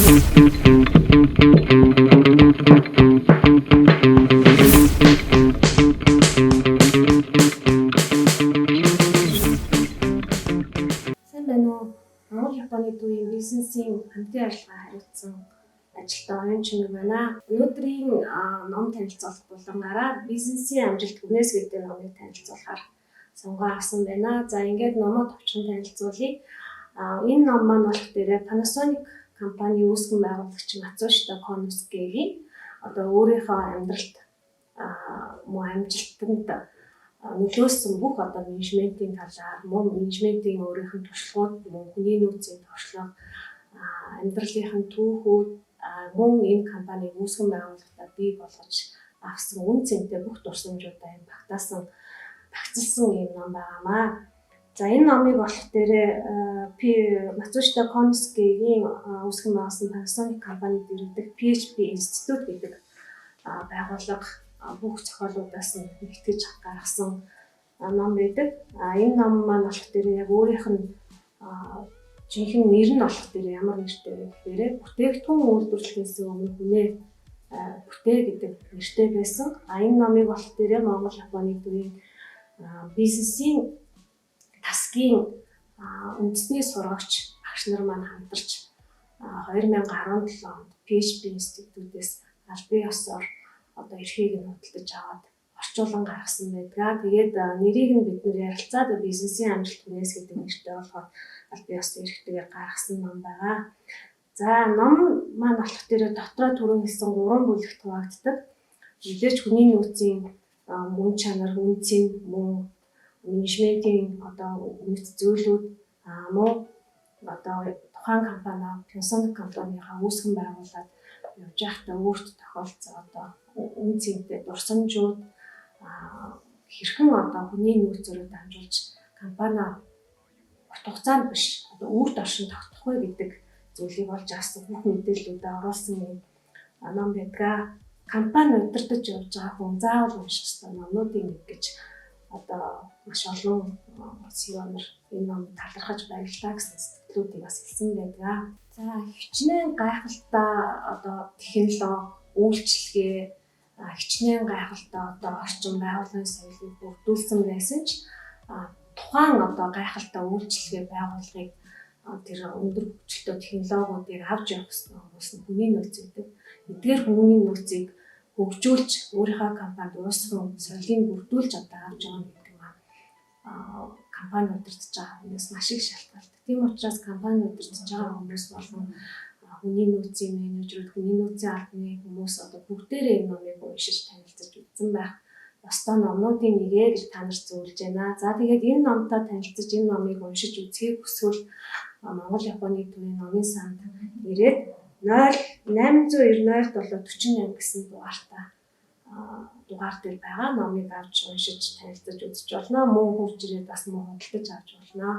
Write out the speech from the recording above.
Сайн байна уу? Монгол Японы төвийн бизнесийн хамтын ажиллагаа хариуцсан ажилтан оюун чимэг байна. Өнөөдрийн ном танилцуулах булангаараа бизнесийн амжилт хүнээс гэдэг номыг танилцуулахаар сонгоо авсан байна. За ингээд номоо товчхон танилцуулъя. Энэ ном маань болох дээрээ Panasonic компани үүсгэн байгуулагч Matsushita Konosuke-гийн одоо өөрийнхөө амьдралд амжилтанд нөлөөсөн бүх одоо менежментийн талаар, менежментийн өөрийнх нь туршлагууд, хүний нөөцийн туршлага, амьдралынхын түүхүүд, мөн энэ компаниг үүсгэн байгуулахдаа бий болгож авсан үн цэнтэй бүх дурсамжуудаа энэ багтаасан юм ном байгаамаа. За энэ номыг болох дээрээ Matsushita Konosuke-гийн үүсгэн байгуулсан Panasonic компанид ирдэг PHP Institute гэдэг байгууллага бүх зохиолуудаас нь нэгтгэж гаргасан ном байдаг. Энэ ном маань болох дээрээ яг өөрийнх нь жинхэнэ нэр нь болох дээрээ ямар нэртэй вэ гэхээр бүтээгдэхүүн үйлдвэрлэхээс өмнө хүнээ бүтээ гэдэг нэртэй байсан. Энэ номыг болох дээрээ Монгол Японы төвийн бизнесийн тасгийн үндэсний сургагч багш нар маань хамтарч 2017 онд PHP Institute-ээс аль бие ёсоор одоо эрхийг нь худалдаж аваад орчуулан гаргасан байдаг. Тэгээд нэрийг нь бид нэр ярилцаад бизнесийн амжилт хүнээс гэдэг нэртэй болохоор аль бие ёсоор эрхтэйгээр гаргасан ном байгаа. За ном маань болох дээрээ дотроо түрүүн хэлсэн 3 бүлэгт хуваагддаг. Мэдээж хүний нөөцийн мөн чанар, үнцэн, мөн менежментийн одоо үнэт зүйлүүд мөн одоо тухайн компани Panasonic компанийхаа үүсгэн байгуулад явж байхдаа өөрт тохиолдсон одоо үн цэнтэй дурсамжууд хэрхэн одоо хүний нөөцөөрөө дамжуулж компани урт хугацаанд биш одоо үрд оршин тогтох вэ гэдэг зүйлийг олж авсан бүх мэдээллүүдээ оруулсан юм ном байдаг. Компани удирдах явж байгаа хүн заавал унших ёстой номнуудын нэг гэж одоо маш олон CEO нар энэ ном талархаж баярлалаа гэсэн сэтгэлүүдийг бас хэлсэн байдаг. За хичнээн гайхалтай одоо технологи, үйлчилгээ, хичнээн гайхалтай одоо орчин байгууллагын соёлыг бүрдүүлсэн байсан ч тухайн одоо гайхалтай үйлчилгээ байгууллагыг тэр өндөр хөгжилтэй технологиудыг авч явах гэсэн хүмүүс нь хүний нөөц гэдэг. Эдгээр хүний нөөцийг хөгжүүлж өөрийнхөө компанид уусган соёлыг бүрдүүлж одоо авч явах гэдэг маань компани удирдах байгаа хүмүүс маш их шалтгаалдаг. Тийм учраас компани удирдах байгаа хүмүүс болон хүний нөөцийн менежерүүд, хүний нөөцийн албаны хүмүүс одоо бүгдээрээ энэ номыг уншиж танилцаж үзсэн байх. Ёстой номнуудын нэгээ гэж та нарт зөвлөж байна. За тэгээд энэ номтой танилцаж энэ номыг уншиж үзхийг хүсвэл Монгол Японы төвийн номын санд ирээд 08900748 гэсэн дугаар дээр байгаа номыг авч уншиж танилцаж үзэж болно. Мөн хурж ирээд бас мөн худалдаж авч болно.